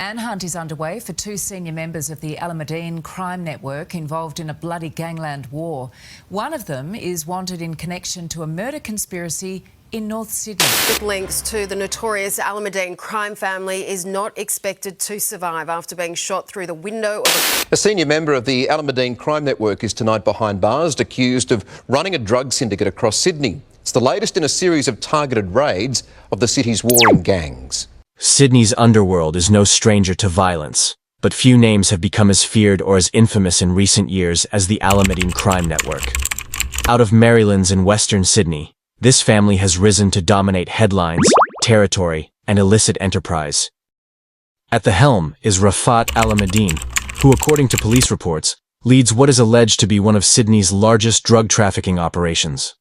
Manhunt is underway for two senior members of the Alameddine crime network involved in a bloody gangland war. One of them is wanted in connection to a murder conspiracy in North Sydney. With links to the notorious Alameddine crime family is not expected to survive after being shot through the window of A senior member of the Alameddine crime network is tonight behind bars, accused of running a drug syndicate across Sydney. It's the latest in a series of targeted raids of the city's warring gangs. Sydney's Underworld is no stranger to violence, but few names have become as feared or as infamous in recent years as the Alameddine crime network. Out of Maryland's in Western Sydney, this family has risen to dominate headlines, territory, and illicit enterprise. At the helm is Rafat Alameddine, who, according to police reports, leads what is alleged to be one of Sydney's largest drug trafficking operations.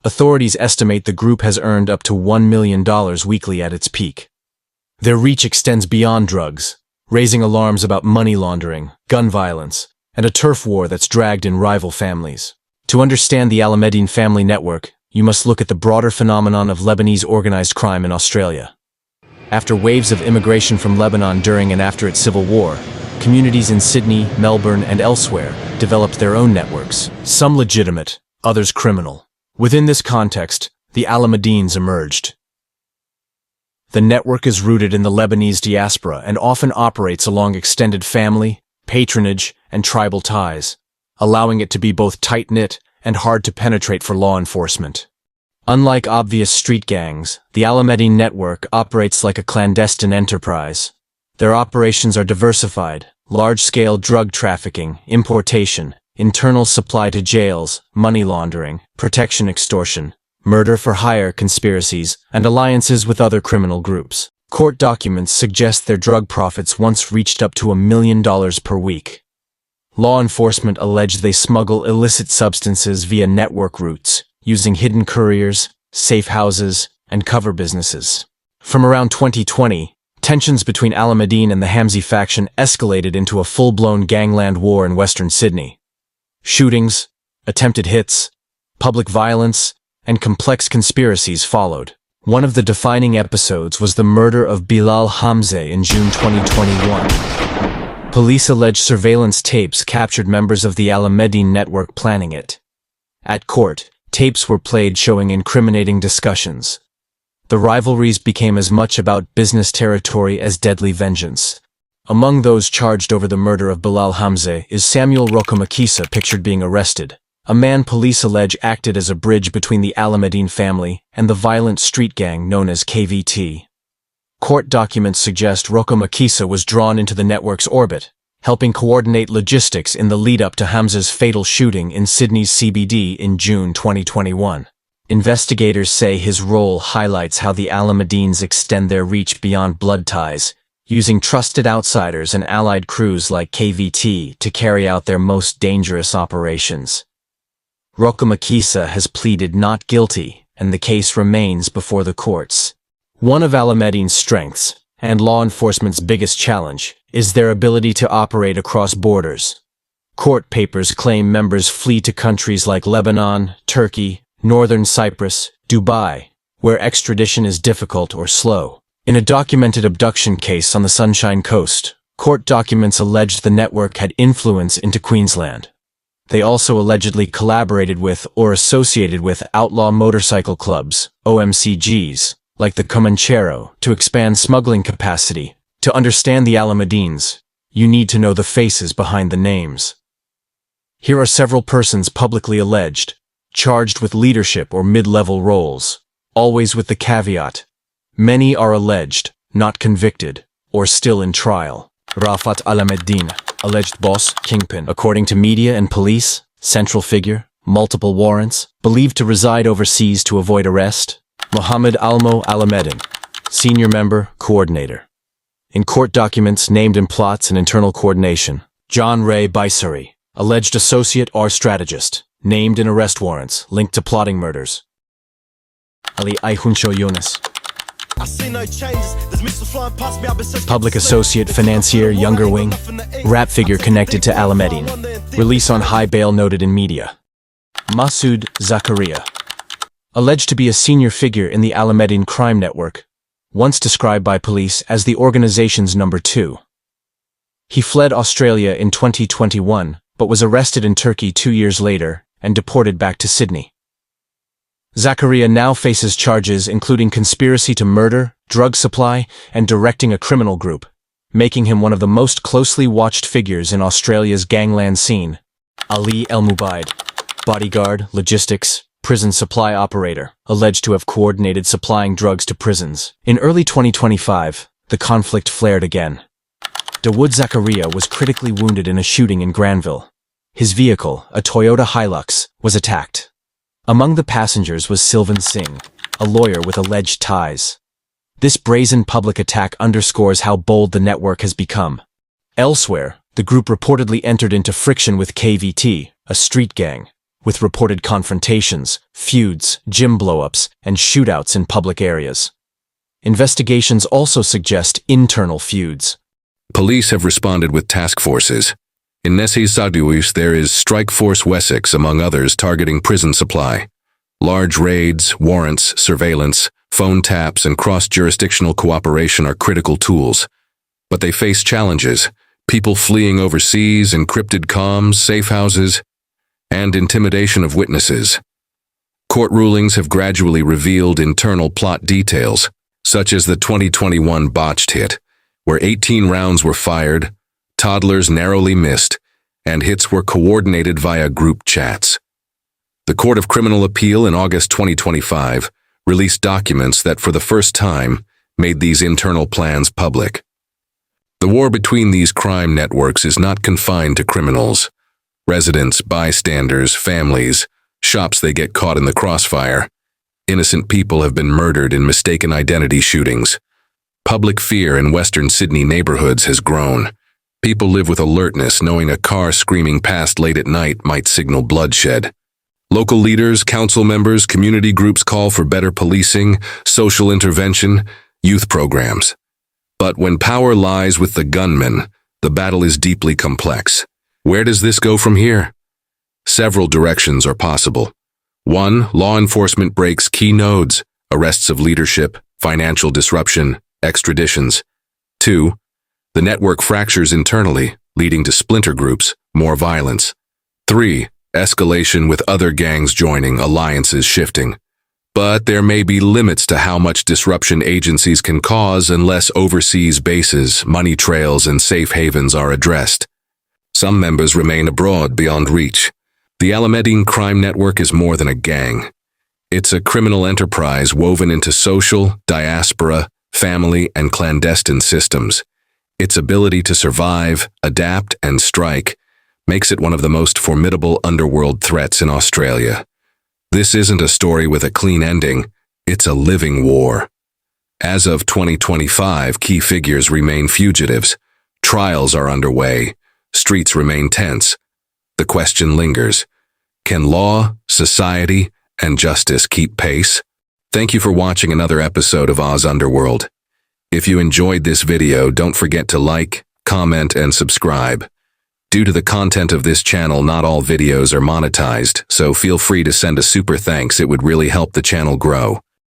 Authorities estimate the group has earned up to $1 million weekly at its peak. Their reach extends beyond drugs, raising alarms about money laundering, gun violence, and a turf war that's dragged in rival families. To understand the Alameddine family network, you must look at the broader phenomenon of Lebanese organized crime in Australia. After waves of immigration from Lebanon during and after its civil war, communities in Sydney, Melbourne, and elsewhere developed their own networks, some legitimate, others criminal. Within this context, the Alameddines emerged. The network is rooted in the Lebanese diaspora and often operates along extended family, patronage, and tribal ties, allowing it to be both tight-knit and hard to penetrate for law enforcement. Unlike obvious street gangs, the Alameddine network operates like a clandestine enterprise. Their operations are diversified: large-scale drug trafficking, importation, internal supply to jails, money laundering, protection extortion, murder-for-hire conspiracies, and alliances with other criminal groups. Court documents suggest their drug profits once reached up to $1 million per week. Law enforcement allege they smuggle illicit substances via network routes, using hidden couriers, safe houses, and cover businesses. From around 2020, tensions between Alameddine and the Hamzy faction escalated into a full-blown gangland war in Western Sydney. Shootings, attempted hits, public violence, and complex conspiracies followed. One of the defining episodes was the murder of Bilal Hamzy in June 2021. Police allege surveillance tapes captured members of the Alameddine network planning it. At court, tapes were played showing incriminating discussions. The rivalries became as much about business territory as deadly vengeance. Among those charged over the murder of Bilal Hamzy is Samuel Rokomakisa, pictured being arrested, a man police allege acted as a bridge between the Alameddine family and the violent street gang known as KVT. Court documents suggest Rokomakisa was drawn into the network's orbit, helping coordinate logistics in the lead-up to Hamzy's fatal shooting in Sydney's CBD in June 2021. Investigators say his role highlights how the Alameddines extend their reach beyond blood ties, using trusted outsiders and allied crews like KVT to carry out their most dangerous operations. Rokomakisa has pleaded not guilty, and the case remains before the courts. One of Alameddine's strengths, and law enforcement's biggest challenge, is their ability to operate across borders. Court papers claim members flee to countries like Lebanon, Turkey, Northern Cyprus, Dubai, where extradition is difficult or slow. In a documented abduction case on the Sunshine Coast, court documents alleged the network had influence into Queensland. They also allegedly collaborated with or associated with outlaw motorcycle clubs, OMCGs, like the Comanchero, to expand smuggling capacity. To understand the Alameddines, you need to know the faces behind the names. Here are several persons publicly alleged, charged with leadership or mid-level roles, always with the caveat: many are alleged, not convicted, or still in trial. Rafat Alameddine, alleged boss, kingpin. According to media and police, central figure, multiple warrants, believed to reside overseas to avoid arrest. Mohammed Almo Alameddine, senior member, coordinator. In court documents named in plots and internal coordination. John Ray Baisari, alleged associate or strategist, named in arrest warrants, linked to plotting murders. Ali Ayhunsho Yunus, public associate, financier, younger wing, rap figure connected to Alameddine. Release on high bail noted in media. Masood Zakaria, alleged to be a senior figure in the Alameddine crime network, once described by police as the organization's number 2. He fled Australia in 2021, but was arrested in Turkey 2 years later and deported back to Sydney. Zakaria now faces charges including conspiracy to murder, drug supply, and directing a criminal group, making him one of the most closely watched figures in Australia's gangland scene. Ali El-Mubaid, bodyguard, logistics, prison supply operator, alleged to have coordinated supplying drugs to prisons. In early 2025, the conflict flared again. Dawood Zakaria was critically wounded in a shooting in Granville. His vehicle, a Toyota Hilux, was attacked. Among the passengers was Sylvan Singh, a lawyer with alleged ties. This brazen public attack underscores how bold the network has become. Elsewhere, the group reportedly entered into friction with KVT, a street gang, with reported confrontations, feuds, gym blow-ups, and shootouts in public areas. Investigations also suggest internal feuds. Police have responded with task forces. In Nessie Saduish, there is Strike Force Wessex, among others, targeting prison supply. Large raids, warrants, surveillance, phone taps, and cross-jurisdictional cooperation are critical tools. But they face challenges: people fleeing overseas, encrypted comms, safe houses, and intimidation of witnesses. Court rulings have gradually revealed internal plot details, such as the 2021 botched hit, where 18 rounds were fired, toddlers narrowly missed, and hits were coordinated via group chats. The Court of Criminal Appeal in August 2025 released documents that for the first time made these internal plans public. The war between these crime networks is not confined to criminals. Residents, bystanders, families, shops they get caught in the crossfire. Innocent people have been murdered in mistaken identity shootings. Public fear in Western Sydney neighborhoods has grown. People live with alertness, knowing a car screaming past late at night might signal bloodshed. Local leaders, council members, community groups call for better policing, social intervention, youth programs. But when power lies with the gunmen, the battle is deeply complex. Where does this go from here? Several directions are possible. 1. Law enforcement breaks key nodes, arrests of leadership, financial disruption, extraditions. 2. The network fractures internally, leading to splinter groups, more violence. 3. Escalation with other gangs joining, alliances shifting. But there may be limits to how much disruption agencies can cause unless overseas bases, money trails, and safe havens are addressed. Some members remain abroad beyond reach. The Alameddine crime network is more than a gang. It's a criminal enterprise woven into social, diaspora, family, and clandestine systems. Its ability to survive, adapt, and strike makes it one of the most formidable underworld threats in Australia. This isn't a story with a clean ending, it's a living war. As of 2025, key figures remain fugitives. Trials are underway. Streets remain tense. The question lingers: can law, society, and justice keep pace? Thank you for watching another episode of Oz Underworld. If you enjoyed this video, don't forget to like, comment, and subscribe. Due to the content of this channel, not all videos are monetized, so feel free to send a super thanks. It would really help the channel grow.